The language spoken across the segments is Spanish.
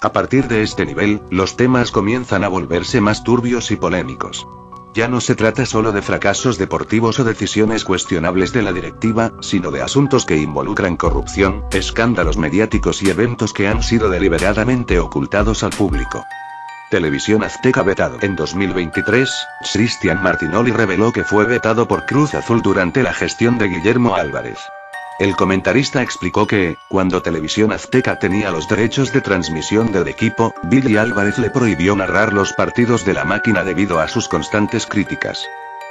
A partir de este nivel, los temas comienzan a volverse más turbios y polémicos. Ya no se trata solo de fracasos deportivos o decisiones cuestionables de la directiva, sino de asuntos que involucran corrupción, escándalos mediáticos y eventos que han sido deliberadamente ocultados al público. Televisión Azteca vetado. En 2023, Cristian Martinoli reveló que fue vetado por Cruz Azul durante la gestión de Guillermo Álvarez. El comentarista explicó que, cuando Televisión Azteca tenía los derechos de transmisión del equipo, Billy Álvarez le prohibió narrar los partidos de la máquina debido a sus constantes críticas.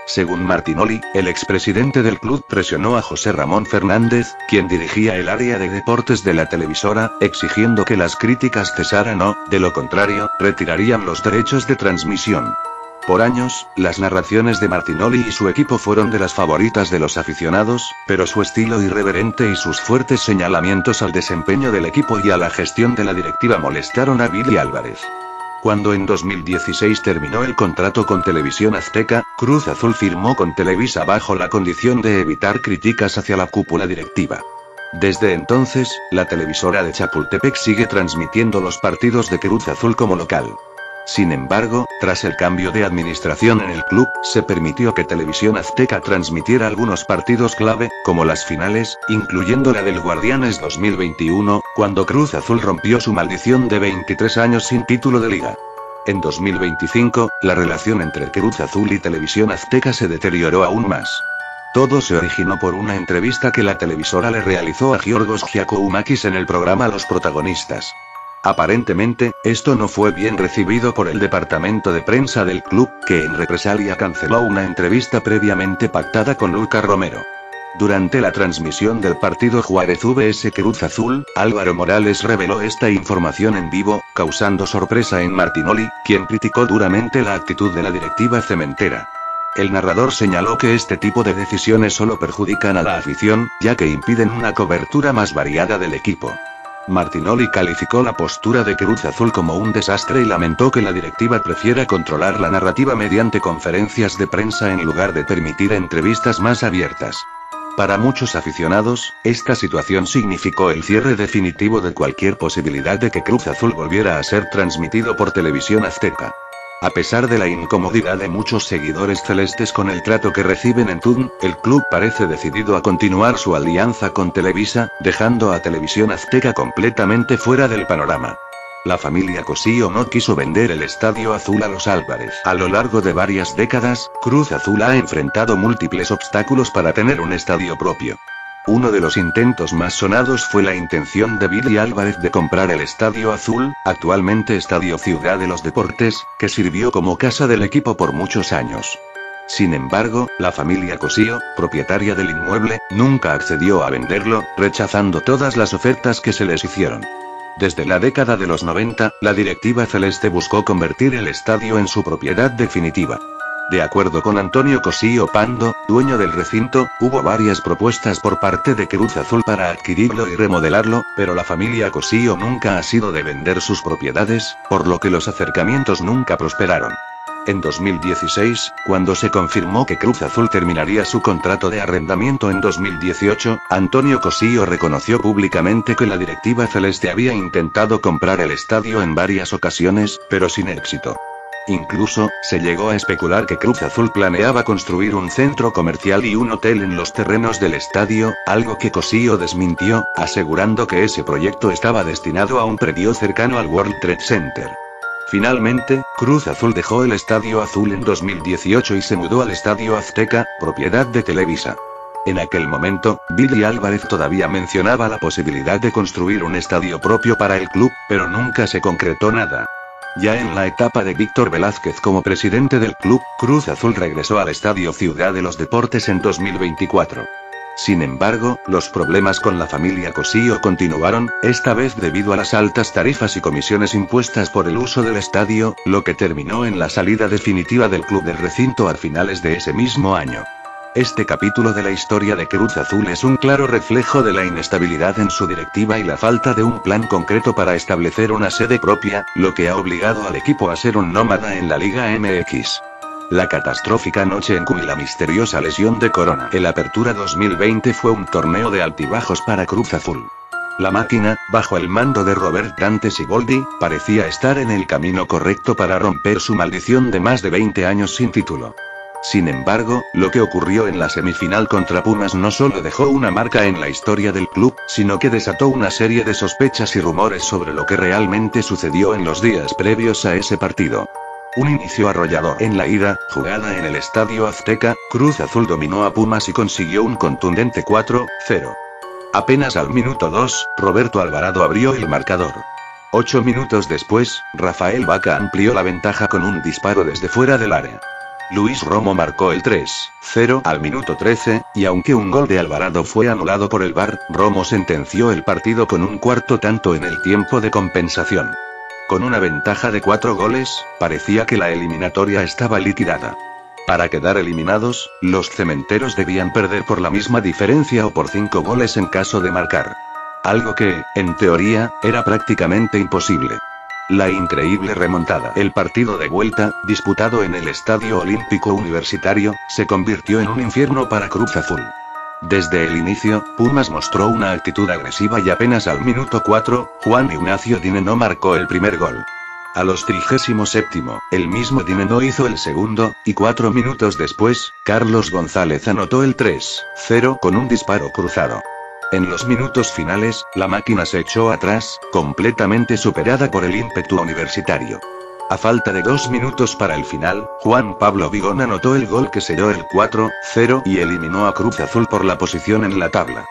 Según Martinoli, el expresidente del club presionó a José Ramón Fernández, quien dirigía el área de deportes de la televisora, exigiendo que las críticas cesaran o, de lo contrario, retirarían los derechos de transmisión. Por años, las narraciones de Martinoli y su equipo fueron de las favoritas de los aficionados, pero su estilo irreverente y sus fuertes señalamientos al desempeño del equipo y a la gestión de la directiva molestaron a Billy Álvarez. Cuando en 2016 terminó el contrato con Televisión Azteca, Cruz Azul firmó con Televisa bajo la condición de evitar críticas hacia la cúpula directiva. Desde entonces, la televisora de Chapultepec sigue transmitiendo los partidos de Cruz Azul como local. Sin embargo, tras el cambio de administración en el club, se permitió que Televisión Azteca transmitiera algunos partidos clave, como las finales, incluyendo la del Guardianes 2021, cuando Cruz Azul rompió su maldición de 23 años sin título de liga. En 2025, la relación entre Cruz Azul y Televisión Azteca se deterioró aún más. Todo se originó por una entrevista que la televisora le realizó a Giorgos Giacoumakis en el programa Los Protagonistas. Aparentemente, esto no fue bien recibido por el departamento de prensa del club, que en represalia canceló una entrevista previamente pactada con Lucas Romero. Durante la transmisión del partido Juárez vs Cruz Azul, Álvaro Morales reveló esta información en vivo, causando sorpresa en Martinoli, quien criticó duramente la actitud de la directiva cementera. El narrador señaló que este tipo de decisiones solo perjudican a la afición, ya que impiden una cobertura más variada del equipo. Martinoli calificó la postura de Cruz Azul como un desastre y lamentó que la directiva prefiera controlar la narrativa mediante conferencias de prensa en lugar de permitir entrevistas más abiertas. Para muchos aficionados, esta situación significó el cierre definitivo de cualquier posibilidad de que Cruz Azul volviera a ser transmitido por Televisión Azteca. A pesar de la incomodidad de muchos seguidores celestes con el trato que reciben en TUDN, el club parece decidido a continuar su alianza con Televisa, dejando a Televisión Azteca completamente fuera del panorama. La familia Cosío no quiso vender el Estadio Azul a los Álvarez. A lo largo de varias décadas, Cruz Azul ha enfrentado múltiples obstáculos para tener un estadio propio. Uno de los intentos más sonados fue la intención de Billy Álvarez de comprar el Estadio Azul, actualmente Estadio Ciudad de los Deportes, que sirvió como casa del equipo por muchos años. Sin embargo, la familia Cosío, propietaria del inmueble, nunca accedió a venderlo, rechazando todas las ofertas que se les hicieron. Desde la década de los 90, la directiva celeste buscó convertir el estadio en su propiedad definitiva. De acuerdo con Antonio Cosío Pando, dueño del recinto, hubo varias propuestas por parte de Cruz Azul para adquirirlo y remodelarlo, pero la familia Cosío nunca ha sido de vender sus propiedades, por lo que los acercamientos nunca prosperaron. En 2016, cuando se confirmó que Cruz Azul terminaría su contrato de arrendamiento en 2018, Antonio Cosío reconoció públicamente que la directiva celeste había intentado comprar el estadio en varias ocasiones, pero sin éxito. Incluso, se llegó a especular que Cruz Azul planeaba construir un centro comercial y un hotel en los terrenos del estadio, algo que Cosío desmintió, asegurando que ese proyecto estaba destinado a un predio cercano al World Trade Center. Finalmente, Cruz Azul dejó el Estadio Azul en 2018 y se mudó al Estadio Azteca, propiedad de Televisa. En aquel momento, Billy Álvarez todavía mencionaba la posibilidad de construir un estadio propio para el club, pero nunca se concretó nada. Ya en la etapa de Víctor Velázquez como presidente del club, Cruz Azul regresó al Estadio Ciudad de los Deportes en 2024. Sin embargo, los problemas con la familia Cosío continuaron, esta vez debido a las altas tarifas y comisiones impuestas por el uso del estadio, lo que terminó en la salida definitiva del club del recinto a finales de ese mismo año. Este capítulo de la historia de Cruz Azul es un claro reflejo de la inestabilidad en su directiva y la falta de un plan concreto para establecer una sede propia, lo que ha obligado al equipo a ser un nómada en la Liga MX. La catastrófica noche en Cuba y la misteriosa lesión de Corona. El Apertura 2020 fue un torneo de altibajos para Cruz Azul. La máquina, bajo el mando de Robert Dante Siboldi, parecía estar en el camino correcto para romper su maldición de más de 20 años sin título. Sin embargo, lo que ocurrió en la semifinal contra Pumas no solo dejó una marca en la historia del club, sino que desató una serie de sospechas y rumores sobre lo que realmente sucedió en los días previos a ese partido. Un inicio arrollador. En la ida, jugada en el Estadio Azteca, Cruz Azul dominó a Pumas y consiguió un contundente 4-0. Apenas al minuto 2, Roberto Alvarado abrió el marcador. 8 minutos después, Rafael Vaca amplió la ventaja con un disparo desde fuera del área. Luis Romo marcó el 3-0 al minuto 13, y aunque un gol de Alvarado fue anulado por el VAR, Romo sentenció el partido con un cuarto tanto en el tiempo de compensación. Con una ventaja de 4 goles, parecía que la eliminatoria estaba liquidada. Para quedar eliminados, los cementeros debían perder por la misma diferencia o por 5 goles en caso de marcar. Algo que, en teoría, era prácticamente imposible. La increíble remontada. El partido de vuelta, disputado en el Estadio Olímpico Universitario, se convirtió en un infierno para Cruz Azul. Desde el inicio, Pumas mostró una actitud agresiva y apenas al minuto 4, Juan Ignacio Dineno marcó el primer gol. A los 37, el mismo Dineno hizo el segundo, y 4 minutos después, Carlos González anotó el 3-0 con un disparo cruzado. En los minutos finales, la máquina se echó atrás, completamente superada por el ímpetu universitario. A falta de 2 minutos para el final, Juan Pablo Vigón anotó el gol que selló el 4-0 y eliminó a Cruz Azul por la posición en la tabla.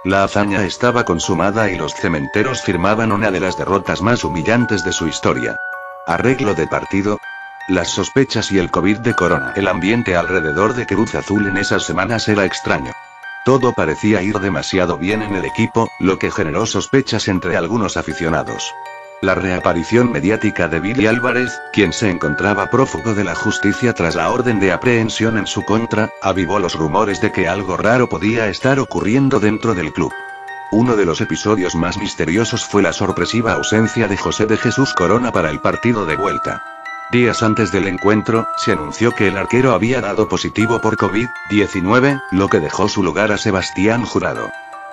La hazaña estaba consumada y los cementeros firmaban una de las derrotas más humillantes de su historia. Arreglo de partido. Las sospechas y el COVID de Corona. El ambiente alrededor de Cruz Azul en esas semanas era extraño. Todo parecía ir demasiado bien en el equipo, lo que generó sospechas entre algunos aficionados. La reaparición mediática de Billy Álvarez, quien se encontraba prófugo de la justicia tras la orden de aprehensión en su contra, avivó los rumores de que algo raro podía estar ocurriendo dentro del club. Uno de los episodios más misteriosos fue la sorpresiva ausencia de José de Jesús Corona para el partido de vuelta. Días antes del encuentro, se anunció que el arquero había dado positivo por COVID-19, lo que dejó su lugar a Sebastián Jurado.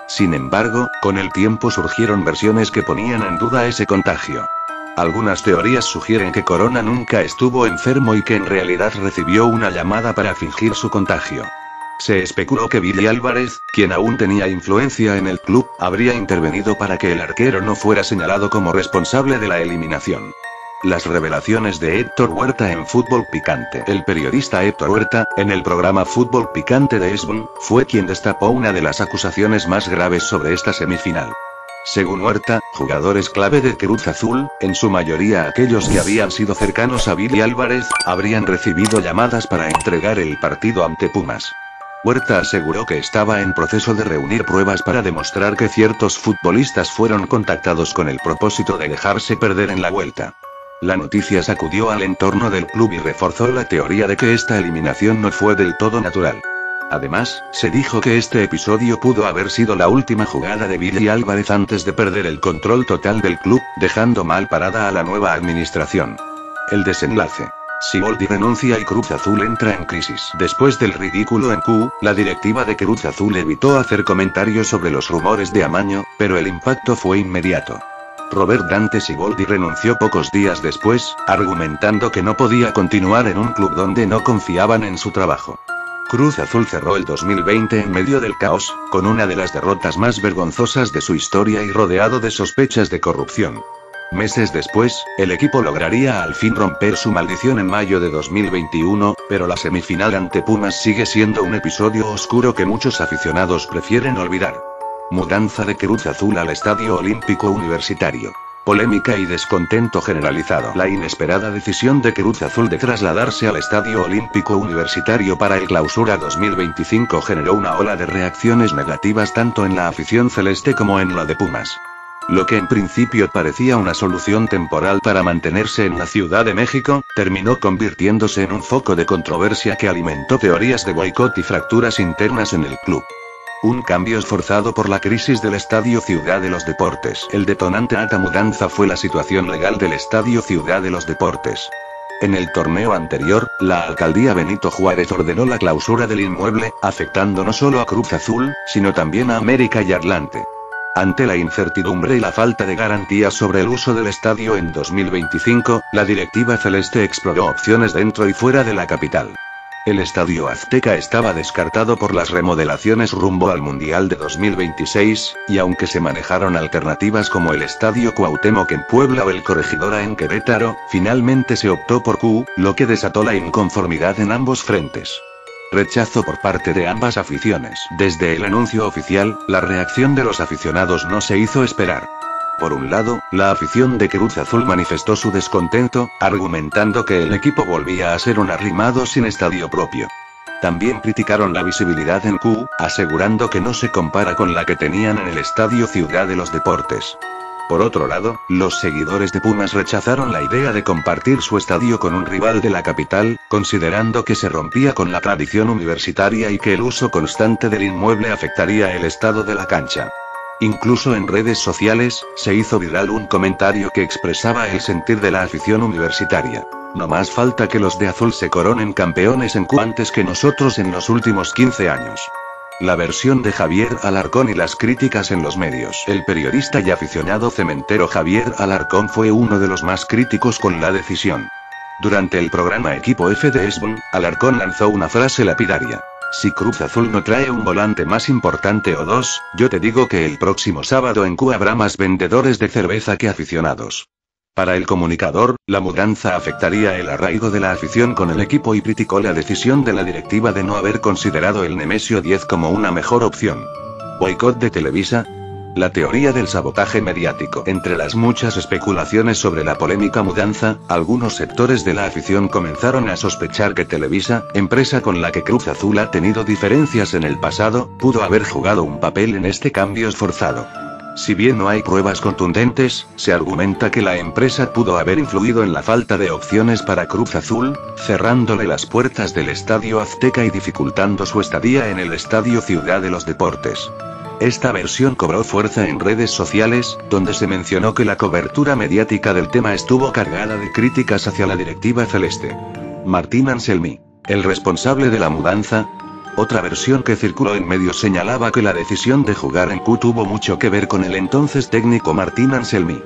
Sin embargo, con el tiempo surgieron versiones que ponían en duda ese contagio. Algunas teorías sugieren que Corona nunca estuvo enfermo y que en realidad recibió una llamada para fingir su contagio. Se especuló que Billy Álvarez, quien aún tenía influencia en el club, habría intervenido para que el arquero no fuera señalado como responsable de la eliminación. Las revelaciones de Héctor Huerta en Fútbol Picante. El periodista Héctor Huerta, en el programa Fútbol Picante de ESPN, fue quien destapó una de las acusaciones más graves sobre esta semifinal. Según Huerta, jugadores clave de Cruz Azul, en su mayoría aquellos que habían sido cercanos a Billy Álvarez, habrían recibido llamadas para entregar el partido ante Pumas. Huerta aseguró que estaba en proceso de reunir pruebas para demostrar que ciertos futbolistas fueron contactados con el propósito de dejarse perder en la vuelta. La noticia sacudió al entorno del club y reforzó la teoría de que esta eliminación no fue del todo natural. Además, se dijo que este episodio pudo haber sido la última jugada de Billy Álvarez antes de perder el control total del club, dejando mal parada a la nueva administración. El desenlace. Siboldi renuncia y Cruz Azul entra en crisis. Después del ridículo en Q, la directiva de Cruz Azul evitó hacer comentarios sobre los rumores de amaño, pero el impacto fue inmediato. Robert Dante Siboldi renunció pocos días después, argumentando que no podía continuar en un club donde no confiaban en su trabajo. Cruz Azul cerró el 2020 en medio del caos, con una de las derrotas más vergonzosas de su historia y rodeado de sospechas de corrupción. Meses después, el equipo lograría al fin romper su maldición en mayo de 2021, pero la semifinal ante Pumas sigue siendo un episodio oscuro que muchos aficionados prefieren olvidar. Mudanza de Cruz Azul al Estadio Olímpico Universitario. Polémica y descontento generalizado. La inesperada decisión de Cruz Azul de trasladarse al Estadio Olímpico Universitario para el Clausura 2025 generó una ola de reacciones negativas tanto en la afición celeste como en la de Pumas. Lo que en principio parecía una solución temporal para mantenerse en la Ciudad de México, terminó convirtiéndose en un foco de controversia que alimentó teorías de boicot y fracturas internas en el club. Un cambio esforzado por la crisis del Estadio Ciudad de los Deportes. El detonante a esta mudanza fue la situación legal del Estadio Ciudad de los Deportes. En el torneo anterior, la alcaldía Benito Juárez ordenó la clausura del inmueble, afectando no solo a Cruz Azul, sino también a América y Atlante. Ante la incertidumbre y la falta de garantías sobre el uso del estadio en 2025, la directiva celeste exploró opciones dentro y fuera de la capital. El Estadio Azteca estaba descartado por las remodelaciones rumbo al Mundial de 2026, y aunque se manejaron alternativas como el Estadio Cuauhtémoc en Puebla o el Corregidora en Querétaro, finalmente se optó por Q, lo que desató la inconformidad en ambos frentes. Rechazo por parte de ambas aficiones. Desde el anuncio oficial, la reacción de los aficionados no se hizo esperar. Por un lado, la afición de Cruz Azul manifestó su descontento, argumentando que el equipo volvía a ser un arrimado sin estadio propio. También criticaron la visibilidad en Q, asegurando que no se compara con la que tenían en el Estadio Ciudad de los Deportes. Por otro lado, los seguidores de Pumas rechazaron la idea de compartir su estadio con un rival de la capital, considerando que se rompía con la tradición universitaria y que el uso constante del inmueble afectaría el estado de la cancha. Incluso en redes sociales, se hizo viral un comentario que expresaba el sentir de la afición universitaria. No más falta que los de azul se coronen campeones en Q antes que nosotros en los últimos 15 años. La versión de Javier Alarcón y las críticas en los medios. El periodista y aficionado cementero Javier Alarcón fue uno de los más críticos con la decisión. Durante el programa Equipo F de ESPN, Alarcón lanzó una frase lapidaria. Si Cruz Azul no trae un volante más importante o dos, yo te digo que el próximo sábado en Q habrá más vendedores de cerveza que aficionados. Para el comunicador, la mudanza afectaría el arraigo de la afición con el equipo y criticó la decisión de la directiva de no haber considerado el Nemesio 10 como una mejor opción. ¿Boicot de Televisa? La teoría del sabotaje mediático. Entre las muchas especulaciones sobre la polémica mudanza, algunos sectores de la afición comenzaron a sospechar que Televisa, empresa con la que Cruz Azul ha tenido diferencias en el pasado, pudo haber jugado un papel en este cambio esforzado. Si bien no hay pruebas contundentes, se argumenta que la empresa pudo haber influido en la falta de opciones para Cruz Azul, cerrándole las puertas del Estadio Azteca y dificultando su estadía en el Estadio Ciudad de los Deportes. Esta versión cobró fuerza en redes sociales, donde se mencionó que la cobertura mediática del tema estuvo cargada de críticas hacia la directiva celeste. Martín Anselmi, el responsable de la mudanza. Otra versión que circuló en medios señalaba que la decisión de jugar en Q tuvo mucho que ver con el entonces técnico Martín Anselmi.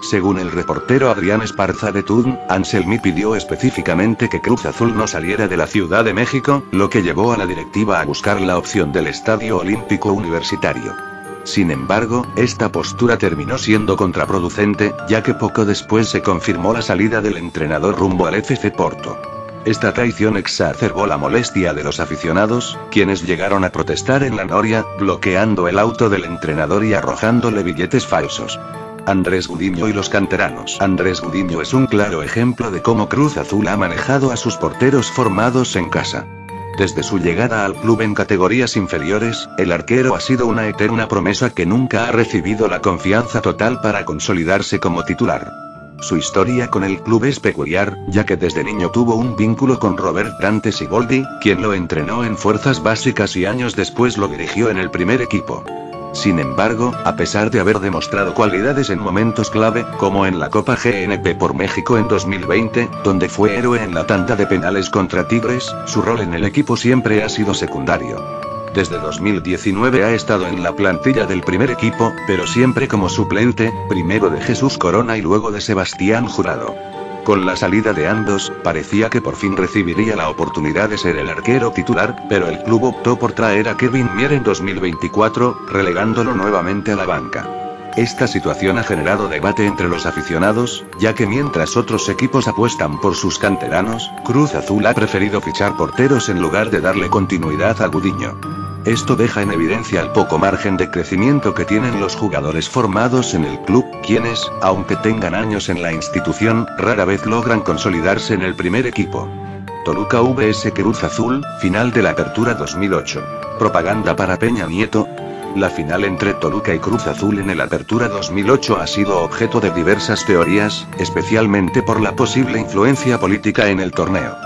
Según el reportero Adrián Esparza de TUDN, Anselmi pidió específicamente que Cruz Azul no saliera de la Ciudad de México, lo que llevó a la directiva a buscar la opción del Estadio Olímpico Universitario. Sin embargo, esta postura terminó siendo contraproducente, ya que poco después se confirmó la salida del entrenador rumbo al FC Porto. Esta traición exacerbó la molestia de los aficionados, quienes llegaron a protestar en la Noria, bloqueando el auto del entrenador y arrojándole billetes falsos. Andrés Gudiño y los canteranos. Andrés Gudiño es un claro ejemplo de cómo Cruz Azul ha manejado a sus porteros formados en casa. Desde su llegada al club en categorías inferiores, el arquero ha sido una eterna promesa que nunca ha recibido la confianza total para consolidarse como titular. Su historia con el club es peculiar, ya que desde niño tuvo un vínculo con Robert Dante Siboldi, quien lo entrenó en fuerzas básicas y años después lo dirigió en el primer equipo. Sin embargo, a pesar de haber demostrado cualidades en momentos clave, como en la Copa GNP por México en 2020, donde fue héroe en la tanda de penales contra Tigres, su rol en el equipo siempre ha sido secundario. Desde 2019 ha estado en la plantilla del primer equipo, pero siempre como suplente, primero de Jesús Corona y luego de Sebastián Jurado. Con la salida de ambos, parecía que por fin recibiría la oportunidad de ser el arquero titular, pero el club optó por traer a Kevin Mier en 2024, relegándolo nuevamente a la banca. Esta situación ha generado debate entre los aficionados, ya que mientras otros equipos apuestan por sus canteranos, Cruz Azul ha preferido fichar porteros en lugar de darle continuidad a Gudiño. Esto deja en evidencia el poco margen de crecimiento que tienen los jugadores formados en el club, quienes, aunque tengan años en la institución, rara vez logran consolidarse en el primer equipo. Toluca vs Cruz Azul, final de la Apertura 2008. Propaganda para Peña Nieto. La final entre Toluca y Cruz Azul en el Apertura 2008 ha sido objeto de diversas teorías, especialmente por la posible influencia política en el torneo.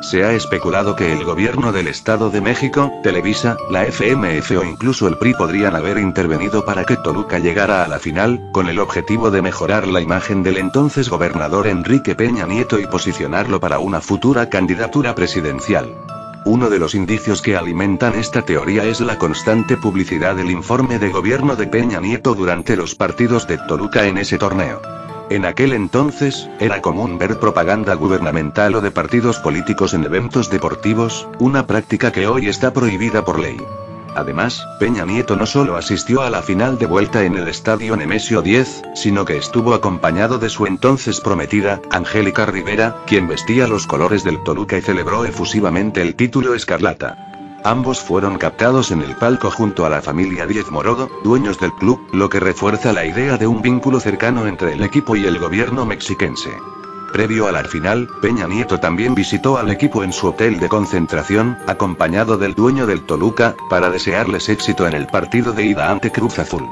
Se ha especulado que el gobierno del Estado de México, Televisa, la FMF o incluso el PRI podrían haber intervenido para que Toluca llegara a la final, con el objetivo de mejorar la imagen del entonces gobernador Enrique Peña Nieto y posicionarlo para una futura candidatura presidencial. Uno de los indicios que alimentan esta teoría es la constante publicidad del informe de gobierno de Peña Nieto durante los partidos de Toluca en ese torneo. En aquel entonces, era común ver propaganda gubernamental o de partidos políticos en eventos deportivos, una práctica que hoy está prohibida por ley. Además, Peña Nieto no solo asistió a la final de vuelta en el estadio Nemesio X, sino que estuvo acompañado de su entonces prometida, Angélica Rivera, quien vestía los colores del Toluca y celebró efusivamente el título escarlata. Ambos fueron captados en el palco junto a la familia Díez Morodo, dueños del club, lo que refuerza la idea de un vínculo cercano entre el equipo y el gobierno mexiquense. Previo a la final, Peña Nieto también visitó al equipo en su hotel de concentración, acompañado del dueño del Toluca, para desearles éxito en el partido de ida ante Cruz Azul.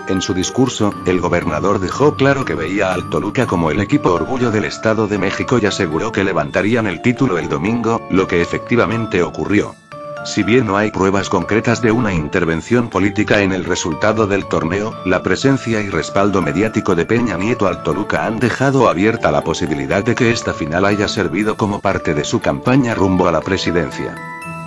En su discurso, el gobernador dejó claro que veía al Toluca como el equipo orgullo del Estado de México y aseguró que levantarían el título el domingo, lo que efectivamente ocurrió. Si bien no hay pruebas concretas de una intervención política en el resultado del torneo, la presencia y respaldo mediático de Peña Nieto al Toluca han dejado abierta la posibilidad de que esta final haya servido como parte de su campaña rumbo a la presidencia.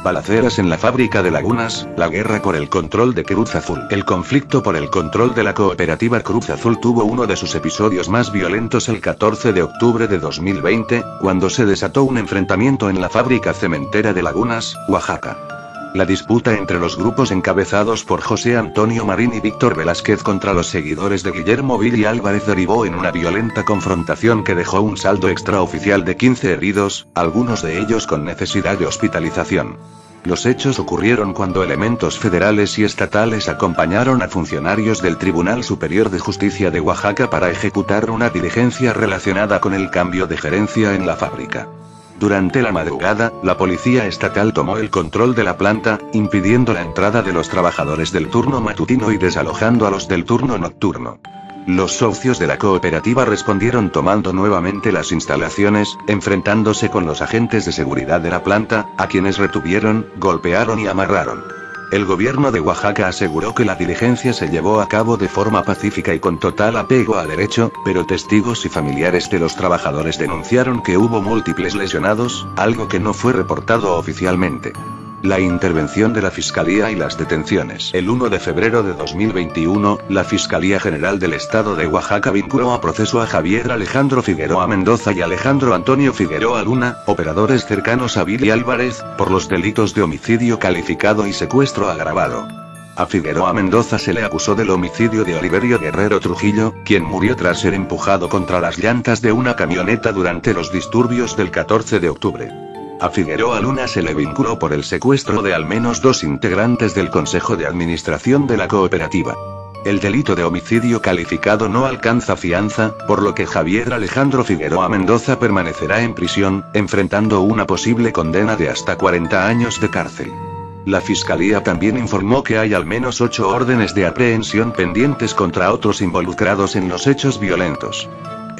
Balaceras en la fábrica de Lagunas, la guerra por el control de Cruz Azul. El conflicto por el control de la cooperativa Cruz Azul tuvo uno de sus episodios más violentos el 14 de octubre de 2020, cuando se desató un enfrentamiento en la fábrica cementera de Lagunas, Oaxaca. La disputa entre los grupos encabezados por José Antonio Marín y Víctor Velázquez contra los seguidores de Guillermo Billy Álvarez derivó en una violenta confrontación que dejó un saldo extraoficial de 15 heridos, algunos de ellos con necesidad de hospitalización. Los hechos ocurrieron cuando elementos federales y estatales acompañaron a funcionarios del Tribunal Superior de Justicia de Oaxaca para ejecutar una diligencia relacionada con el cambio de gerencia en la fábrica. Durante la madrugada, la policía estatal tomó el control de la planta, impidiendo la entrada de los trabajadores del turno matutino y desalojando a los del turno nocturno. Los socios de la cooperativa respondieron tomando nuevamente las instalaciones, enfrentándose con los agentes de seguridad de la planta, a quienes retuvieron, golpearon y amarraron. El gobierno de Oaxaca aseguró que la diligencia se llevó a cabo de forma pacífica y con total apego a derecho, pero testigos y familiares de los trabajadores denunciaron que hubo múltiples lesionados, algo que no fue reportado oficialmente. La intervención de la Fiscalía y las detenciones. El 1 de febrero de 2021, la Fiscalía General del Estado de Oaxaca vinculó a proceso a Javier Alejandro Figueroa Mendoza y Alejandro Antonio Figueroa Luna, operadores cercanos a Billy Álvarez, por los delitos de homicidio calificado y secuestro agravado. A Figueroa Mendoza se le acusó del homicidio de Oliverio Guerrero Trujillo, quien murió tras ser empujado contra las llantas de una camioneta durante los disturbios del 14 de octubre. A Figueroa Luna se le vinculó por el secuestro de al menos 2 integrantes del Consejo de Administración de la cooperativa. El delito de homicidio calificado no alcanza fianza, por lo que Javier Alejandro Figueroa Mendoza permanecerá en prisión, enfrentando una posible condena de hasta 40 años de cárcel. La Fiscalía también informó que hay al menos 8 órdenes de aprehensión pendientes contra otros involucrados en los hechos violentos.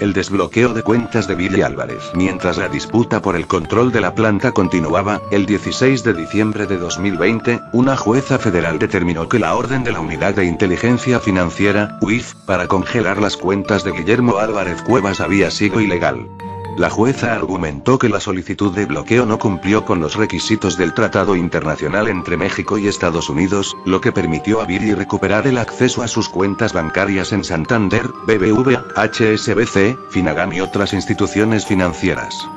El desbloqueo de cuentas de Billy Álvarez. Mientras la disputa por el control de la planta continuaba, el 16 de diciembre de 2020, una jueza federal determinó que la orden de la Unidad de Inteligencia Financiera, UIF, para congelar las cuentas de Guillermo Álvarez Cuevas había sido ilegal. La jueza argumentó que la solicitud de bloqueo no cumplió con los requisitos del Tratado Internacional entre México y Estados Unidos, lo que permitió a Billy recuperar el acceso a sus cuentas bancarias en Santander, BBVA, HSBC, Finagam y otras instituciones financieras.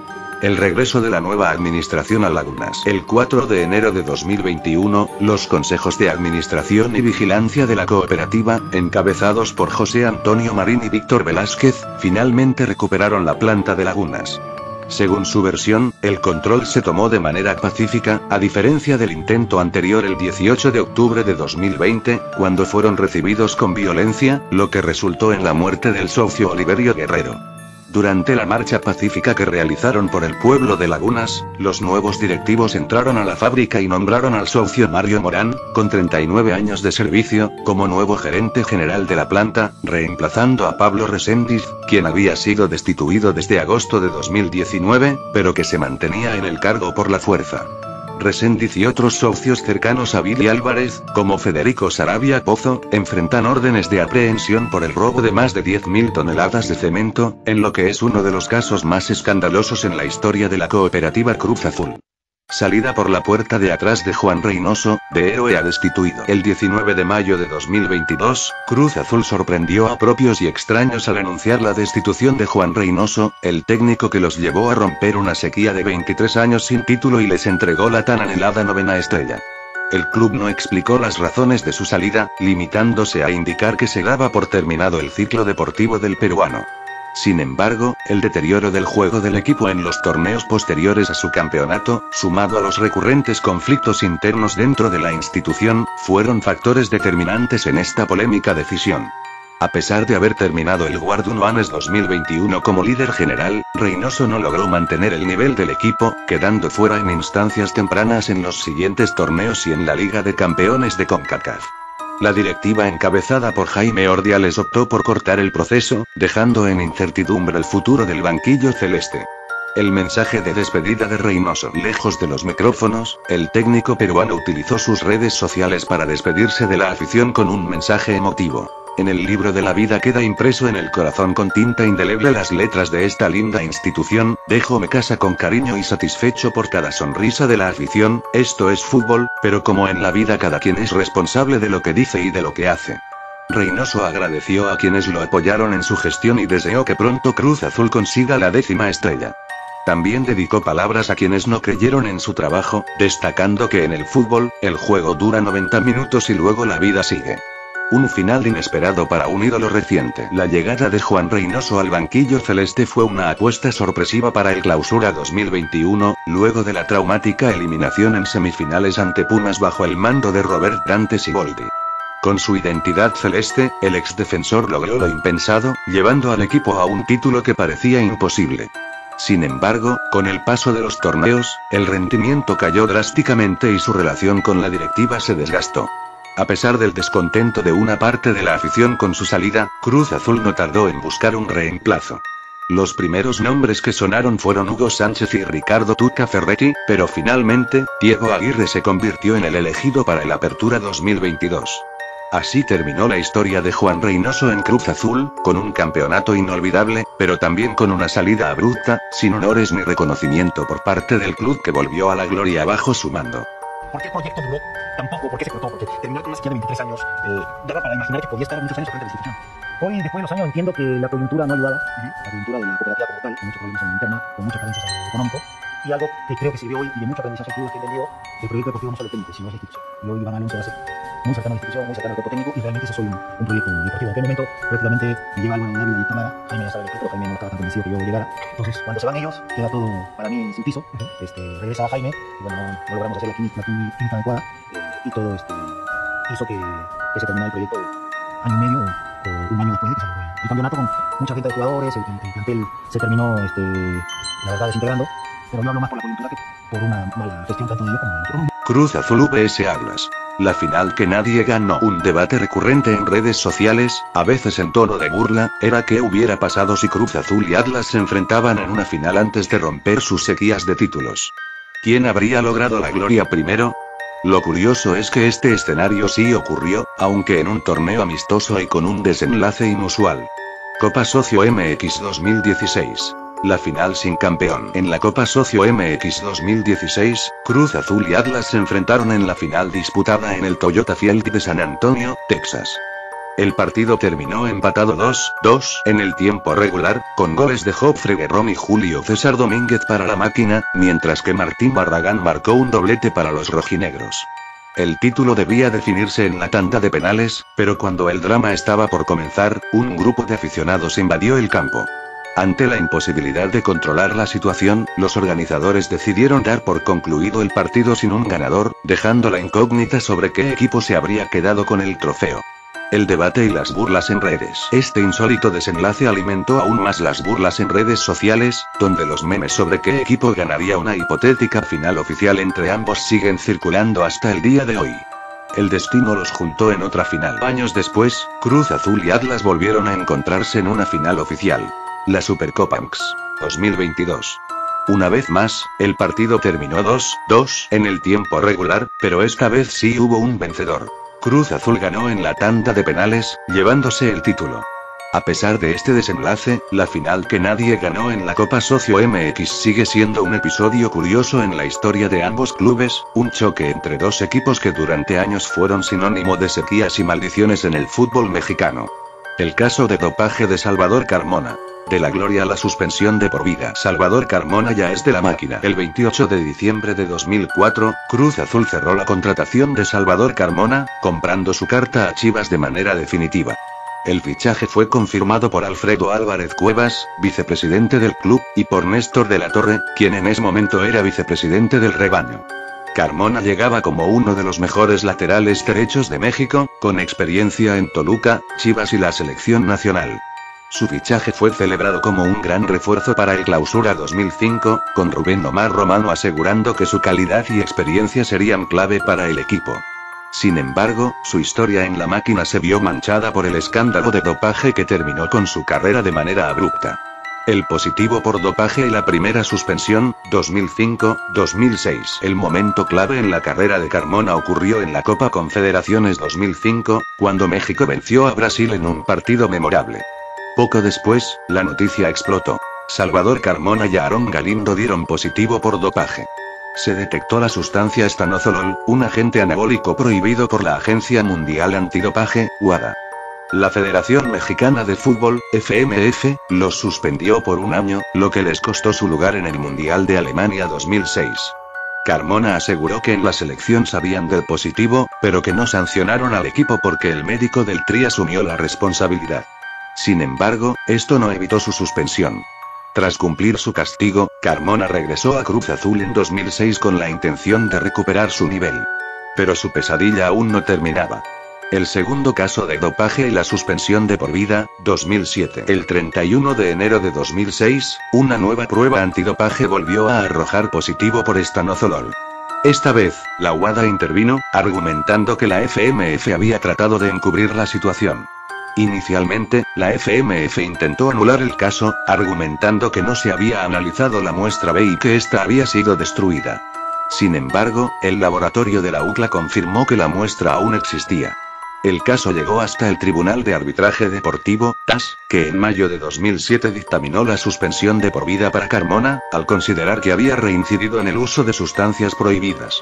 El regreso de la nueva administración a Lagunas. El 4 de enero de 2021, los consejos de administración y vigilancia de la cooperativa, encabezados por José Antonio Marín y Víctor Velázquez, finalmente recuperaron la planta de Lagunas. Según su versión, el control se tomó de manera pacífica, a diferencia del intento anterior el 18 de octubre de 2020, cuando fueron recibidos con violencia, lo que resultó en la muerte del socio Oliverio Guerrero. Durante la marcha pacífica que realizaron por el pueblo de Lagunas, los nuevos directivos entraron a la fábrica y nombraron al socio Mario Morán, con 39 años de servicio, como nuevo gerente general de la planta, reemplazando a Pablo Reséndiz, quien había sido destituido desde agosto de 2019, pero que se mantenía en el cargo por la fuerza. Reséndiz y otros socios cercanos a Billy Álvarez, como Federico Saravia Pozo, enfrentan órdenes de aprehensión por el robo de más de 10.000 toneladas de cemento, en lo que es uno de los casos más escandalosos en la historia de la cooperativa Cruz Azul. Salida por la puerta de atrás de Juan Reynoso, de héroe a destituido. El 19 de mayo de 2022, Cruz Azul sorprendió a propios y extraños al anunciar la destitución de Juan Reynoso, el técnico que los llevó a romper una sequía de 23 años sin título y les entregó la tan anhelada 9ª estrella. El club no explicó las razones de su salida, limitándose a indicar que se daba por terminado el ciclo deportivo del peruano. Sin embargo, el deterioro del juego del equipo en los torneos posteriores a su campeonato, sumado a los recurrentes conflictos internos dentro de la institución, fueron factores determinantes en esta polémica decisión. A pesar de haber terminado el Guardian Ones 2021 como líder general, Reynoso no logró mantener el nivel del equipo, quedando fuera en instancias tempranas en los siguientes torneos y en la Liga de Campeones de CONCACAF. La directiva encabezada por Jaime Ordiales optó por cortar el proceso, dejando en incertidumbre el futuro del banquillo celeste. El mensaje de despedida de Reynoso. Lejos de los micrófonos, el técnico peruano utilizó sus redes sociales para despedirse de la afición con un mensaje emotivo. En el libro de la vida queda impreso en el corazón con tinta indeleble las letras de esta linda institución: dejo mi casa con cariño y satisfecho por cada sonrisa de la afición. Esto es fútbol, pero como en la vida cada quien es responsable de lo que dice y de lo que hace. Reynoso agradeció a quienes lo apoyaron en su gestión y deseó que pronto Cruz Azul consiga la 10ª estrella. También dedicó palabras a quienes no creyeron en su trabajo, destacando que en el fútbol, el juego dura 90 minutos y luego la vida sigue. Un final inesperado para un ídolo reciente. La llegada de Juan Reynoso al banquillo celeste fue una apuesta sorpresiva para el Clausura 2021, luego de la traumática eliminación en semifinales ante Pumas bajo el mando de Robert Dante Siboldi. Con su identidad celeste, el exdefensor logró lo impensado, llevando al equipo a un título que parecía imposible. Sin embargo, con el paso de los torneos, el rendimiento cayó drásticamente y su relación con la directiva se desgastó. A pesar del descontento de una parte de la afición con su salida, Cruz Azul no tardó en buscar un reemplazo. Los primeros nombres que sonaron fueron Hugo Sánchez y Ricardo Tuca Ferretti, pero finalmente, Diego Aguirre se convirtió en el elegido para el Apertura 2022. Así terminó la historia de Juan Reynoso en Cruz Azul, con un campeonato inolvidable, pero también con una salida abrupta, sin honores ni reconocimiento por parte del club que volvió a la gloria bajo su mando. ¿Por qué el proyecto duró tan poco? ¿Por qué se cortó? Porque terminar con una sequía de 23 años daba para imaginar que podía estar muchos años frente a la institución. Hoy, después de los años, entiendo que la coyuntura no ayudaba, la coyuntura de la cooperativa como tal, con muchos problemas en la interna, con muchas carencias en lo económico, y algo que creo que sirvió hoy y de mucho aprendizaje que he entendido, el proyecto deportivo no solo es técnico, sino es la institución. Y hoy Iván Alonso va a ser muy cercano a la institución, muy cercano al cuerpo técnico, y realmente eso soy un proyecto deportivo. En aquel momento, prácticamente, me lleva Álvaro Dávila y Tomada, Jaime ya sabe el equipo, Jaime no estaba tan convencido que yo llegara. Entonces, cuando se van ellos, queda todo para mí sin piso, regresa Jaime, y bueno, no logramos hacer la química adecuada, y todo hizo que se terminara el proyecto año y medio o un año después de que se logró el campeonato, con mucha gente de jugadores. El plantel se terminó, la verdad, desintegrando, pero yo hablo más por la coyuntura que por una mala gestión tanto de ellos como de nosotros. Cruz Azul vs Atlas. La final que nadie ganó. Un debate recurrente en redes sociales, a veces en tono de burla, era qué hubiera pasado si Cruz Azul y Atlas se enfrentaban en una final antes de romper sus sequías de títulos. ¿Quién habría logrado la gloria primero? Lo curioso es que este escenario sí ocurrió, aunque en un torneo amistoso y con un desenlace inusual. Copa Socio MX 2016. La final sin campeón. En la Copa Socio MX 2016, Cruz Azul y Atlas se enfrentaron en la final disputada en el Toyota Field de San Antonio, Texas. El partido terminó empatado 2-2 en el tiempo regular, con goles de Jofre Guerrón y Julio César Domínguez para la máquina, mientras que Martín Barragán marcó un doblete para los rojinegros. El título debía definirse en la tanda de penales, pero cuando el drama estaba por comenzar, un grupo de aficionados invadió el campo. Ante la imposibilidad de controlar la situación, los organizadores decidieron dar por concluido el partido sin un ganador, dejando la incógnita sobre qué equipo se habría quedado con el trofeo. El debate y las burlas en redes. Este insólito desenlace alimentó aún más las burlas en redes sociales, donde los memes sobre qué equipo ganaría una hipotética final oficial entre ambos siguen circulando hasta el día de hoy. El destino los juntó en otra final. Años después, Cruz Azul y Atlas volvieron a encontrarse en una final oficial. La Supercopa MX 2022. Una vez más, el partido terminó 2-2 en el tiempo regular, pero esta vez sí hubo un vencedor. Cruz Azul ganó en la tanda de penales, llevándose el título. A pesar de este desenlace, la final que nadie ganó en la Copa Socio MX sigue siendo un episodio curioso en la historia de ambos clubes, un choque entre dos equipos que durante años fueron sinónimo de sequías y maldiciones en el fútbol mexicano. El caso de dopaje de Salvador Carmona. De la gloria a la suspensión de por vida. Salvador Carmona ya es de la máquina. El 28 de diciembre de 2004, Cruz Azul cerró la contratación de Salvador Carmona, comprando su carta a Chivas de manera definitiva. El fichaje fue confirmado por Alfredo Álvarez Cuevas, vicepresidente del club, y por Néstor de la Torre, quien en ese momento era vicepresidente del rebaño. Carmona llegaba como uno de los mejores laterales derechos de México, con experiencia en Toluca, Chivas y la selección nacional. Su fichaje fue celebrado como un gran refuerzo para el Clausura 2005, con Rubén Omar Romano asegurando que su calidad y experiencia serían clave para el equipo. Sin embargo, su historia en la máquina se vio manchada por el escándalo de dopaje que terminó con su carrera de manera abrupta. El positivo por dopaje y la primera suspensión, 2005-2006. El momento clave en la carrera de Carmona ocurrió en la Copa Confederaciones 2005, cuando México venció a Brasil en un partido memorable. Poco después, la noticia explotó. Salvador Carmona y Aarón Galindo dieron positivo por dopaje. Se detectó la sustancia estanozolol, un agente anabólico prohibido por la Agencia Mundial Antidopaje, WADA. La Federación Mexicana de Fútbol, FMF, los suspendió por un año, lo que les costó su lugar en el Mundial de Alemania 2006. Carmona aseguró que en la selección sabían del positivo, pero que no sancionaron al equipo porque el médico del Tri asumió la responsabilidad. Sin embargo, esto no evitó su suspensión. Tras cumplir su castigo, Carmona regresó a Cruz Azul en 2006 con la intención de recuperar su nivel. Pero su pesadilla aún no terminaba. El segundo caso de dopaje y la suspensión de por vida, 2007. El 31 de enero de 2006, una nueva prueba antidopaje volvió a arrojar positivo por estanozolol. Esta vez, la WADA intervino, argumentando que la FMF había tratado de encubrir la situación. Inicialmente, la FMF intentó anular el caso, argumentando que no se había analizado la muestra B y que ésta había sido destruida. Sin embargo, el laboratorio de la UCLA confirmó que la muestra aún existía. El caso llegó hasta el Tribunal de Arbitraje Deportivo, TAS, que en mayo de 2007 dictaminó la suspensión de por vida para Carmona, al considerar que había reincidido en el uso de sustancias prohibidas.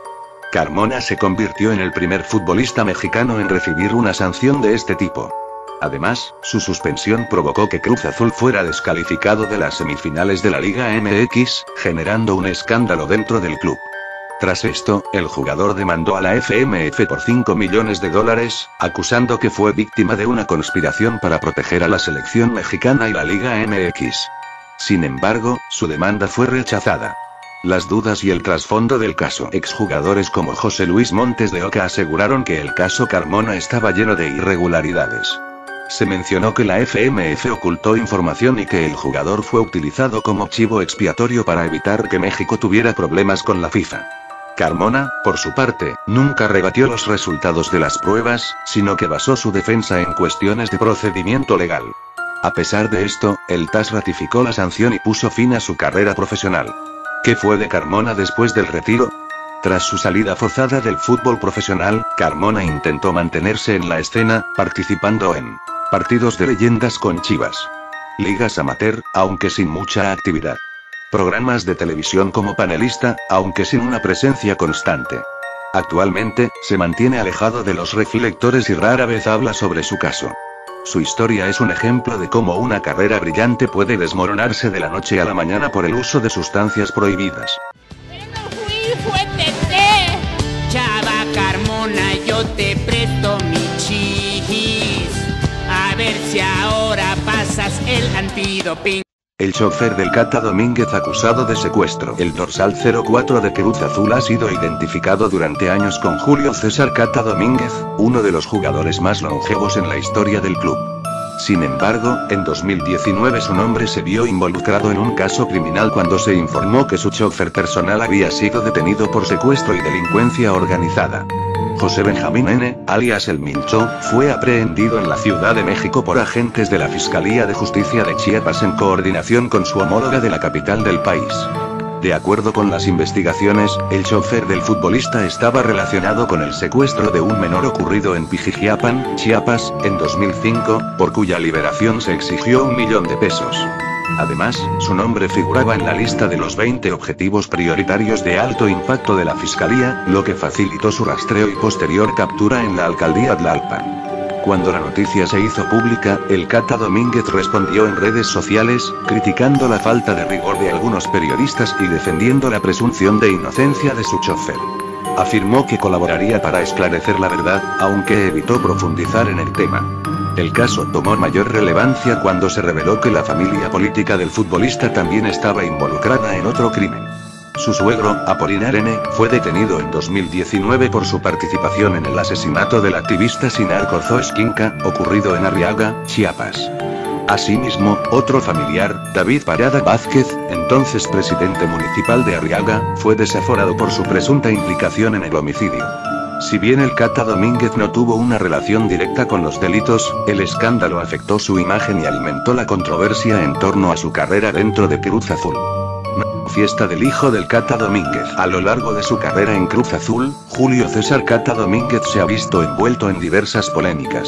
Carmona se convirtió en el primer futbolista mexicano en recibir una sanción de este tipo. Además, su suspensión provocó que Cruz Azul fuera descalificado de las semifinales de la Liga MX, generando un escándalo dentro del club. Tras esto, el jugador demandó a la FMF por $5 millones, acusando que fue víctima de una conspiración para proteger a la selección mexicana y la Liga MX. Sin embargo, su demanda fue rechazada. Las dudas y el trasfondo del caso. Exjugadores como José Luis Montes de Oca aseguraron que el caso Carmona estaba lleno de irregularidades. Se mencionó que la FMF ocultó información y que el jugador fue utilizado como chivo expiatorio para evitar que México tuviera problemas con la FIFA. Carmona, por su parte, nunca rebatió los resultados de las pruebas, sino que basó su defensa en cuestiones de procedimiento legal. A pesar de esto, el TAS ratificó la sanción y puso fin a su carrera profesional. ¿Qué fue de Carmona después del retiro? Tras su salida forzada del fútbol profesional, Carmona intentó mantenerse en la escena, participando en partidos de leyendas con Chivas, ligas amateur, aunque sin mucha actividad, programas de televisión como panelista, aunque sin una presencia constante. Actualmente, se mantiene alejado de los reflectores y rara vez habla sobre su caso. Su historia es un ejemplo de cómo una carrera brillante puede desmoronarse de la noche a la mañana por el uso de sustancias prohibidas. Pero no fui, fue Tete. Chava Carmona, yo te presto mi chis. A ver si ahora pasas el antidoping. El chofer del Cata Domínguez acusado de secuestro. El dorsal 04 de Cruz Azul ha sido identificado durante años con Julio César Cata Domínguez, uno de los jugadores más longevos en la historia del club. Sin embargo, en 2019 su nombre se vio involucrado en un caso criminal cuando se informó que su chofer personal había sido detenido por secuestro y delincuencia organizada. José Benjamín N., alias El Mincho, fue aprehendido en la Ciudad de México por agentes de la Fiscalía de Justicia de Chiapas en coordinación con su homóloga de la capital del país. De acuerdo con las investigaciones, el chofer del futbolista estaba relacionado con el secuestro de un menor ocurrido en Pijijiapan, Chiapas, en 2005, por cuya liberación se exigió 1 millón de pesos. Además, su nombre figuraba en la lista de los 20 objetivos prioritarios de alto impacto de la Fiscalía, lo que facilitó su rastreo y posterior captura en la alcaldía Tlalpan. Cuando la noticia se hizo pública, el Cata Domínguez respondió en redes sociales, criticando la falta de rigor de algunos periodistas y defendiendo la presunción de inocencia de su chofer. Afirmó que colaboraría para esclarecer la verdad, aunque evitó profundizar en el tema. El caso tomó mayor relevancia cuando se reveló que la familia política del futbolista también estaba involucrada en otro crimen. Su suegro, Apolinar N., fue detenido en 2019 por su participación en el asesinato del activista Sinar Corzo Esquinca, ocurrido en Arriaga, Chiapas. Asimismo, otro familiar, David Parada Vázquez, entonces presidente municipal de Arriaga, fue desaforado por su presunta implicación en el homicidio. Si bien el Cata Domínguez no tuvo una relación directa con los delitos, el escándalo afectó su imagen y alimentó la controversia en torno a su carrera dentro de Cruz Azul. Fiesta del hijo del Cata Domínguez. A lo largo de su carrera en Cruz Azul, Julio César Cata Domínguez se ha visto envuelto en diversas polémicas.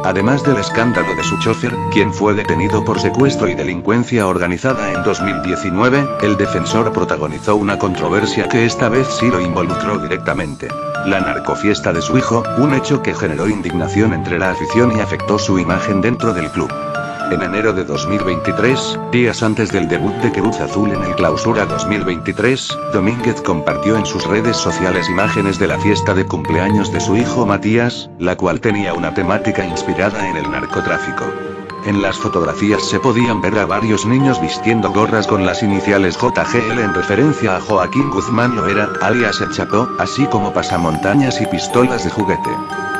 Además del escándalo de su chofer, quien fue detenido por secuestro y delincuencia organizada en 2019, el defensor protagonizó una controversia que esta vez sí lo involucró directamente. La narcofiesta de su hijo, un hecho que generó indignación entre la afición y afectó su imagen dentro del club. En enero de 2023, días antes del debut de Cruz Azul en el Clausura 2023, Domínguez compartió en sus redes sociales imágenes de la fiesta de cumpleaños de su hijo Matías, la cual tenía una temática inspirada en el narcotráfico. En las fotografías se podían ver a varios niños vistiendo gorras con las iniciales JGL en referencia a Joaquín Guzmán Loera, alias El Chapo, así como pasamontañas y pistolas de juguete.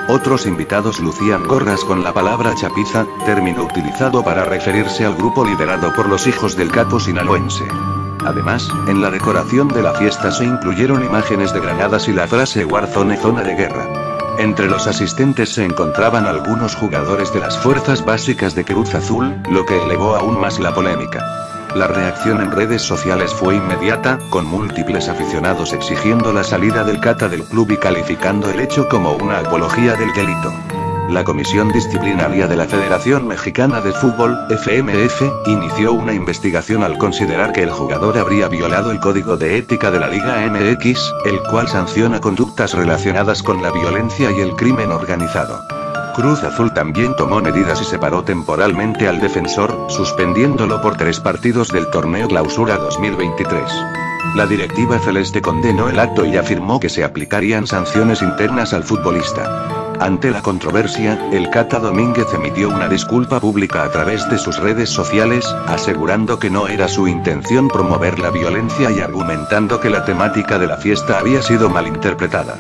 Otros invitados lucían gorras con la palabra chapiza, término utilizado para referirse al grupo liderado por los hijos del capo sinaloense. Además, en la decoración de la fiesta se incluyeron imágenes de granadas y la frase Warzone, zona de guerra. Entre los asistentes se encontraban algunos jugadores de las fuerzas básicas de Cruz Azul, lo que elevó aún más la polémica. La reacción en redes sociales fue inmediata, con múltiples aficionados exigiendo la salida del Cata del club y calificando el hecho como una apología del delito. La Comisión Disciplinaria de la Federación Mexicana de Fútbol, FMF, inició una investigación al considerar que el jugador habría violado el Código de Ética de la Liga MX, el cual sanciona conductas relacionadas con la violencia y el crimen organizado. Cruz Azul también tomó medidas y separó temporalmente al defensor, suspendiéndolo por 3 partidos del torneo Clausura 2023. La directiva celeste condenó el acto y afirmó que se aplicarían sanciones internas al futbolista. Ante la controversia, el Cata Domínguez emitió una disculpa pública a través de sus redes sociales, asegurando que no era su intención promover la violencia y argumentando que la temática de la fiesta había sido malinterpretada.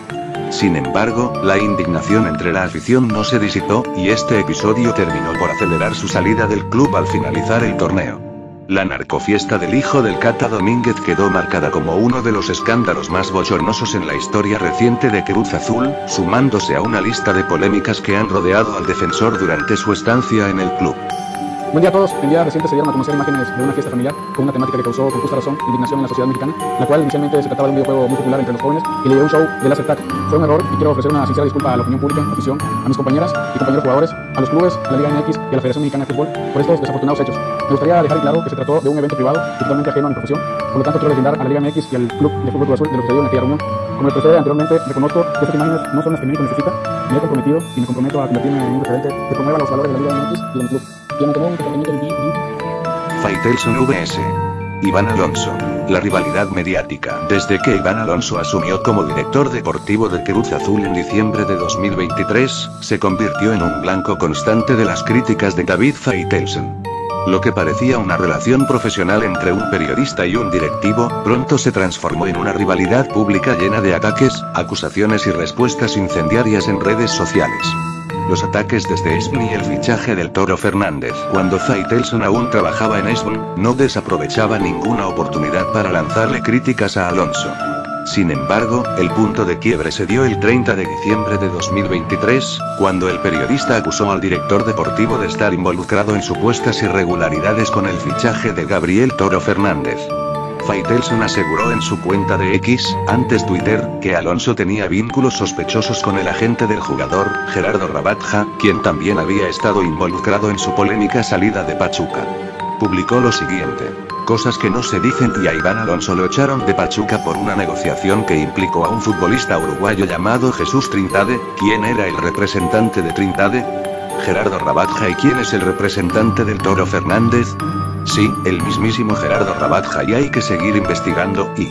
Sin embargo, la indignación entre la afición no se disipó, y este episodio terminó por acelerar su salida del club al finalizar el torneo. La narcofiesta del hijo del Cata Domínguez quedó marcada como uno de los escándalos más bochornosos en la historia reciente de Cruz Azul, sumándose a una lista de polémicas que han rodeado al defensor durante su estancia en el club. Buen día a todos. El día reciente se dieron a conocer imágenes de una fiesta familiar con una temática que causó con justa razón indignación en la sociedad mexicana, la cual inicialmente se trataba de un videojuego muy popular entre los jóvenes y le dio un show de Laser Tag. Fue un error y quiero ofrecer una sincera disculpa a la opinión pública, afición, a mis compañeras y compañeros jugadores, a los clubes, a la Liga MX y a la Federación Mexicana de Fútbol por estos desafortunados hechos. Me gustaría dejar claro que se trató de un evento privado y totalmente ajeno a mi profesión, por lo tanto quiero deslindar a la Liga MX y al Club de Fútbol Cruz Azul de lo que sucedió en aquella reunión. Como les procede anteriormente, reconozco que estas imágenes no son las que México necesita. Me he comprometido y me comprometo a convertirme en un referente que promueva los valores de la Liga MX y de mi club. Y a mantener un comportamiento Faitelson vs. Iván Alonso. La rivalidad mediática. Desde que Iván Alonso asumió como director deportivo de Cruz Azul en diciembre de 2023, se convirtió en un blanco constante de las críticas de David Faitelson. Lo que parecía una relación profesional entre un periodista y un directivo, pronto se transformó en una rivalidad pública llena de ataques, acusaciones y respuestas incendiarias en redes sociales. Los ataques desde ESPN y el fichaje del Toro Fernández. Cuando Faitelson aún trabajaba en ESPN, no desaprovechaba ninguna oportunidad para lanzarle críticas a Alonso. Sin embargo, el punto de quiebre se dio el 30 de diciembre de 2023, cuando el periodista acusó al director deportivo de estar involucrado en supuestas irregularidades con el fichaje de Gabriel Toro Fernández. Faitelson aseguró en su cuenta de X, antes Twitter, que Alonso tenía vínculos sospechosos con el agente del jugador, Gerardo Rabadja, quien también había estado involucrado en su polémica salida de Pachuca. Publicó lo siguiente: cosas que no se dicen, y a Iván Alonso lo echaron de Pachuca por una negociación que implicó a un futbolista uruguayo llamado Jesús Trindade. ¿Quién era el representante de Trindade? Gerardo Rabadja. ¿Y quién es el representante del Toro Fernández? Sí, el mismísimo Gerardo Rabadja, y hay que seguir investigando. Y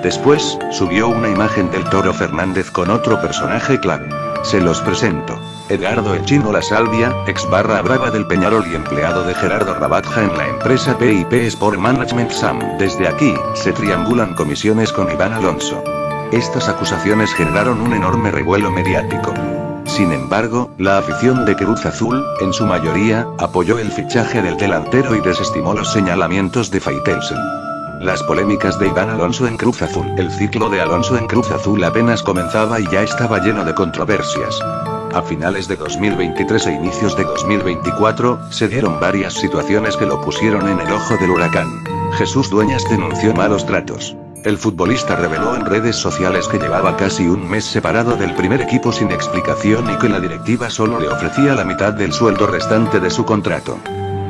después, subió una imagen del Toro Fernández con otro personaje clave. Se los presento: Edgardo El Chino La Salvia, ex barra brava del Peñarol y empleado de Gerardo Rabadja en la empresa PIP Sport Management SAM. Desde aquí, se triangulan comisiones con Iván Alonso. Estas acusaciones generaron un enorme revuelo mediático. Sin embargo, la afición de Cruz Azul, en su mayoría, apoyó el fichaje del delantero y desestimó los señalamientos de Faitelson. Las polémicas de Iván Alonso en Cruz Azul. El ciclo de Alonso en Cruz Azul apenas comenzaba y ya estaba lleno de controversias. A finales de 2023 e inicios de 2024, se dieron varias situaciones que lo pusieron en el ojo del huracán. Jesús Dueñas denunció malos tratos. El futbolista reveló en redes sociales que llevaba casi un mes separado del primer equipo sin explicación y que la directiva solo le ofrecía la mitad del sueldo restante de su contrato.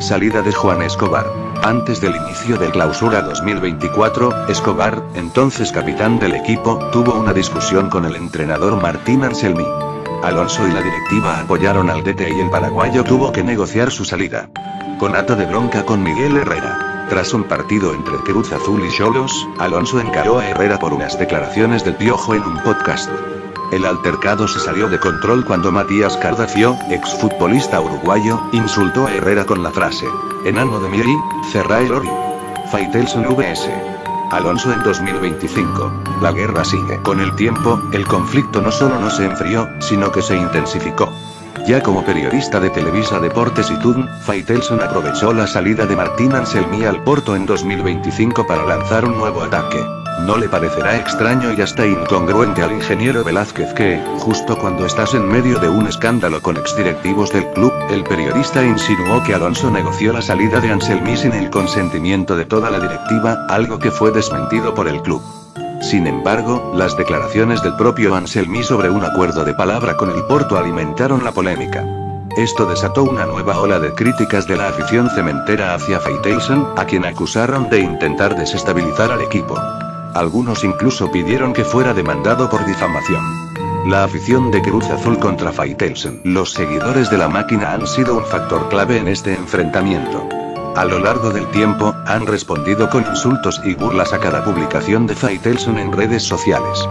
Salida de Juan Escobar. Antes del inicio del Clausura 2024, Escobar, entonces capitán del equipo, tuvo una discusión con el entrenador Martín Anselmi. Alonso y la directiva apoyaron al DT y el paraguayo tuvo que negociar su salida. Conato de bronca con Miguel Herrera. Tras un partido entre Cruz Azul y Xolos, Alonso encaró a Herrera por unas declaraciones del Piojo en un podcast. El altercado se salió de control cuando Matías Cardacio, exfutbolista uruguayo, insultó a Herrera con la frase: enano de Miri, cerrá el ori. Faitelson vs. Alonso en 2025. La guerra sigue. Con el tiempo, el conflicto no solo no se enfrió, sino que se intensificó. Ya como periodista de Televisa Deportes y TUDN, Faitelson aprovechó la salida de Martín Anselmi al Porto en 2025 para lanzar un nuevo ataque. No le parecerá extraño y hasta incongruente al ingeniero Velázquez que, justo cuando estás en medio de un escándalo con exdirectivos del club, el periodista insinuó que Alonso negoció la salida de Anselmi sin el consentimiento de toda la directiva, algo que fue desmentido por el club. Sin embargo, las declaraciones del propio Anselmi sobre un acuerdo de palabra con el Porto alimentaron la polémica. Esto desató una nueva ola de críticas de la afición cementera hacia Faitelson, a quien acusaron de intentar desestabilizar al equipo. Algunos incluso pidieron que fuera demandado por difamación. La afición de Cruz Azul contra Faitelson. Los seguidores de la máquina han sido un factor clave en este enfrentamiento. A lo largo del tiempo, han respondido con insultos y burlas a cada publicación de Faitelson en redes sociales.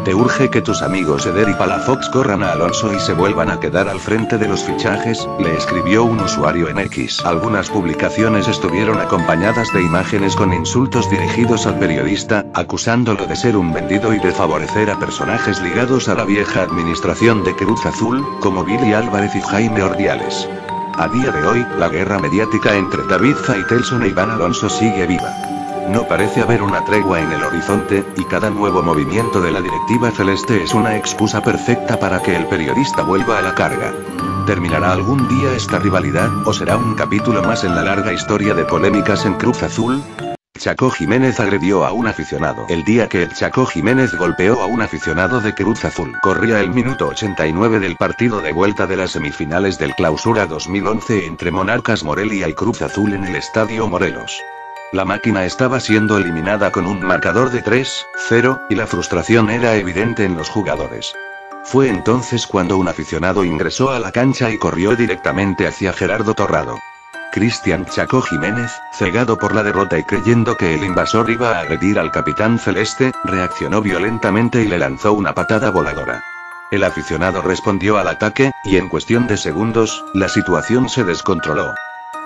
Te urge que tus amigos Eder y Palafox corran a Alonso y se vuelvan a quedar al frente de los fichajes, le escribió un usuario en X. Algunas publicaciones estuvieron acompañadas de imágenes con insultos dirigidos al periodista, acusándolo de ser un vendido y de favorecer a personajes ligados a la vieja administración de Cruz Azul, como Billy Álvarez y Jaime Ordiales. A día de hoy, la guerra mediática entre David Faitelson e Iván Alonso sigue viva. No parece haber una tregua en el horizonte, y cada nuevo movimiento de la directiva celeste es una excusa perfecta para que el periodista vuelva a la carga. ¿Terminará algún día esta rivalidad, o será un capítulo más en la larga historia de polémicas en Cruz Azul? Chaco Jiménez agredió a un aficionado. El día que el Chaco Jiménez golpeó a un aficionado de Cruz Azul, corría el minuto 89 del partido de vuelta de las semifinales del Clausura 2011 entre Monarcas Morelia y Cruz Azul en el Estadio Morelos. La máquina estaba siendo eliminada con un marcador de 3-0, y la frustración era evidente en los jugadores. Fue entonces cuando un aficionado ingresó a la cancha y corrió directamente hacia Gerardo Torrado. Cristian Chaco Jiménez, cegado por la derrota y creyendo que el invasor iba a agredir al capitán celeste, reaccionó violentamente y le lanzó una patada voladora. El aficionado respondió al ataque, y en cuestión de segundos, la situación se descontroló.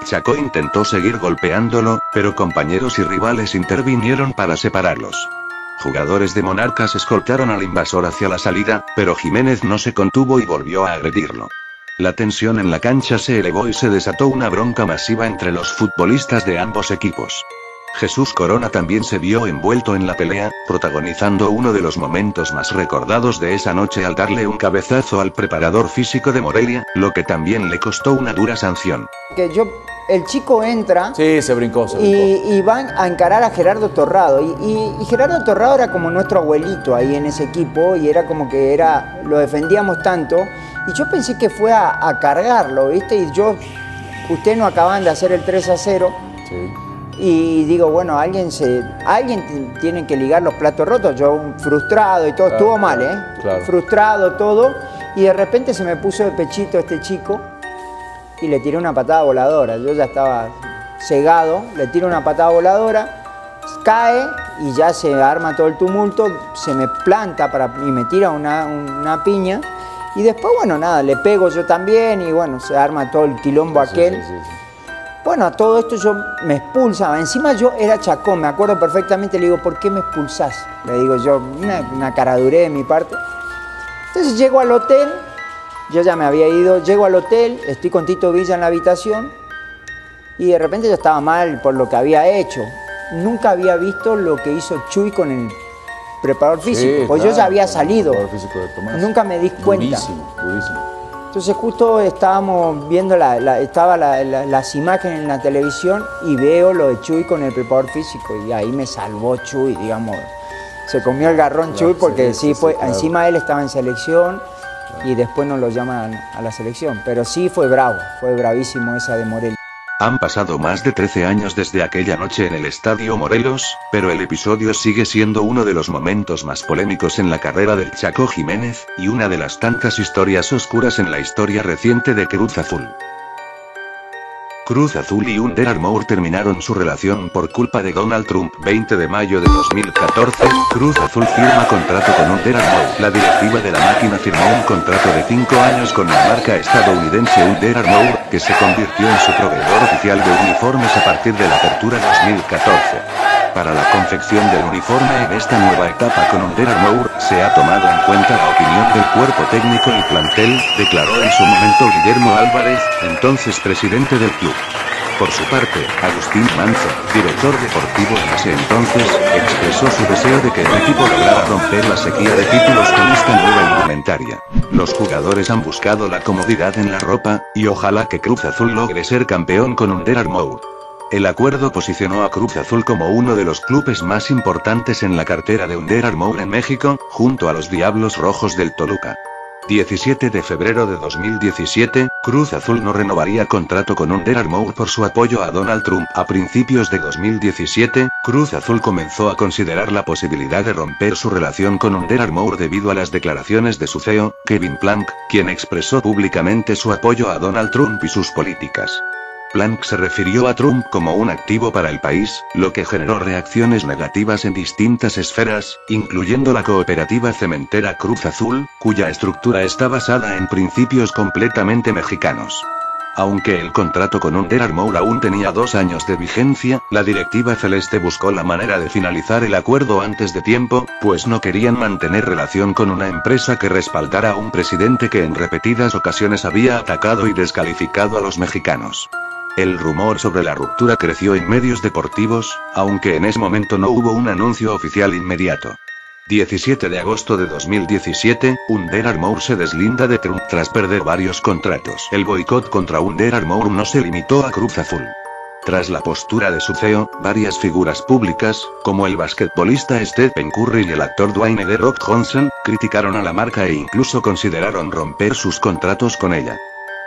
Chaco intentó seguir golpeándolo, pero compañeros y rivales intervinieron para separarlos. Jugadores de Monarcas escoltaron al invasor hacia la salida, pero Jiménez no se contuvo y volvió a agredirlo. La tensión en la cancha se elevó y se desató una bronca masiva entre los futbolistas de ambos equipos. Jesús Corona también se vio envuelto en la pelea, protagonizando uno de los momentos más recordados de esa noche al darle un cabezazo al preparador físico de Morelia, lo que también le costó una dura sanción. El chico entra Sí, se brincó. y van a encarar a Gerardo Torrado. Y Gerardo Torrado era como nuestro abuelito ahí en ese equipo y era como que lo defendíamos tanto. Y yo pensé que fue a cargarlo, ¿viste? Y ustedes no acaban de hacer el 3-0. Sí. Y digo, bueno, alguien tiene que ligar los platos rotos. Yo frustrado y todo, Claro, estuvo mal, ¿eh? claro. Frustrado todo. Y de repente se me puso de pechito este chico y le tiré una patada voladora. Yo ya estaba cegado, le tiro una patada voladora, cae y ya se arma todo el tumulto, se me planta y me tira una piña. Y después, bueno, nada, le pego yo también y bueno, se arma todo el quilombo aquel. Sí. Bueno, a todo esto me expulsaba. Encima yo era chacón, me acuerdo perfectamente, le digo, ¿por qué me expulsás? Le digo yo, una caraduré de mi parte. Entonces llego al hotel, yo ya me había ido, llego al hotel, estoy con Tito Villa en la habitación y de repente yo estaba mal por lo que había hecho. Nunca había visto lo que hizo Chuy con el preparador físico, pues yo ya había salido. El preparador físico de Tomás. Nunca me di cuenta. Durísimo. Entonces justo estábamos viendo las imágenes en la televisión y veo lo de Chuy con el preparador físico y ahí me salvó Chuy, digamos. Se comió el garrón Chuy porque claro. Encima él estaba en selección y después nos lo llaman a la selección. Pero sí fue bravísimo esa de Morelia. Han pasado más de 13 años desde aquella noche en el Estadio Morelos, pero el episodio sigue siendo uno de los momentos más polémicos en la carrera del Chaco Jiménez, y una de las tantas historias oscuras en la historia reciente de Cruz Azul. Cruz Azul y Under Armour terminaron su relación por culpa de Donald Trump. 20 de mayo de 2014, Cruz Azul firma contrato con Under Armour. La directiva de la máquina firmó un contrato de 5 años con la marca estadounidense Under Armour, que se convirtió en su proveedor oficial de uniformes a partir de la apertura 2014. Para la confección del uniforme en esta nueva etapa con Under Armour, se ha tomado en cuenta la opinión del cuerpo técnico y plantel, declaró en su momento Guillermo Álvarez, entonces presidente del club. Por su parte, Agustín Manzo, director deportivo en ese entonces, expresó su deseo de que el equipo lograra romper la sequía de títulos con esta nueva indumentaria. Los jugadores han buscado la comodidad en la ropa, y ojalá que Cruz Azul logre ser campeón con Under Armour. El acuerdo posicionó a Cruz Azul como uno de los clubes más importantes en la cartera de Under Armour en México, junto a los Diablos Rojos del Toluca. 17 de febrero de 2017, Cruz Azul no renovaría contrato con Under Armour por su apoyo a Donald Trump. A principios de 2017, Cruz Azul comenzó a considerar la posibilidad de romper su relación con Under Armour debido a las declaraciones de su CEO, Kevin Plank, quien expresó públicamente su apoyo a Donald Trump y sus políticas. Plank se refirió a Trump como un activo para el país, lo que generó reacciones negativas en distintas esferas, incluyendo la cooperativa cementera Cruz Azul, cuya estructura está basada en principios completamente mexicanos. Aunque el contrato con Under Armour aún tenía 2 años de vigencia, la directiva celeste buscó la manera de finalizar el acuerdo antes de tiempo, pues no querían mantener relación con una empresa que respaldara a un presidente que en repetidas ocasiones había atacado y descalificado a los mexicanos. El rumor sobre la ruptura creció en medios deportivos, aunque en ese momento no hubo un anuncio oficial inmediato. 17 de agosto de 2017, Under Armour se deslinda de Trump tras perder varios contratos. El boicot contra Under Armour no se limitó a Cruz Azul. Tras la postura de su CEO, varias figuras públicas, como el basquetbolista Stephen Curry y el actor Dwayne The Rock Johnson, criticaron a la marca e incluso consideraron romper sus contratos con ella.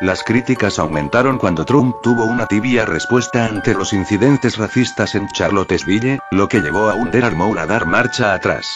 Las críticas aumentaron cuando Trump tuvo una tibia respuesta ante los incidentes racistas en Charlottesville, lo que llevó a Under Armour a dar marcha atrás.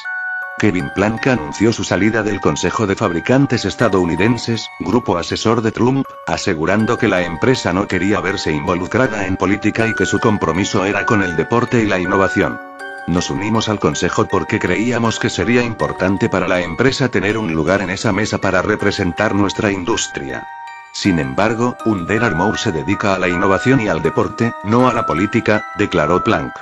Kevin Plank anunció su salida del Consejo de Fabricantes estadounidenses, grupo asesor de Trump, asegurando que la empresa no quería verse involucrada en política y que su compromiso era con el deporte y la innovación. Nos unimos al consejo porque creíamos que sería importante para la empresa tener un lugar en esa mesa para representar nuestra industria. Sin embargo, Under Armour se dedica a la innovación y al deporte, no a la política, declaró Plank.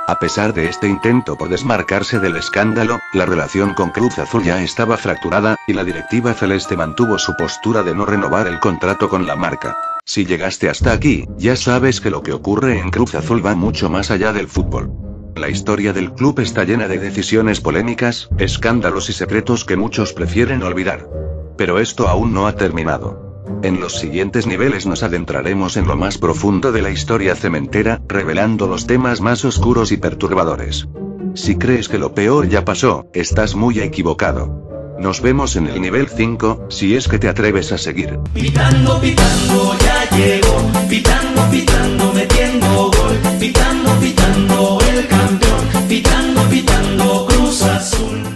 A pesar de este intento por desmarcarse del escándalo, la relación con Cruz Azul ya estaba fracturada, y la directiva celeste mantuvo su postura de no renovar el contrato con la marca. Si llegaste hasta aquí, ya sabes que lo que ocurre en Cruz Azul va mucho más allá del fútbol. La historia del club está llena de decisiones polémicas, escándalos y secretos que muchos prefieren olvidar. Pero esto aún no ha terminado. En los siguientes niveles nos adentraremos en lo más profundo de la historia cementera, revelando los temas más oscuros y perturbadores. Si crees que lo peor ya pasó, estás muy equivocado. Nos vemos en el nivel 5, si es que te atreves a seguir. Pitando, pitando, ya llegó. Pitando, pitando, metiendo gol. Pitando, pitando, el campeón. Pitando, pitando, Cruz Azul.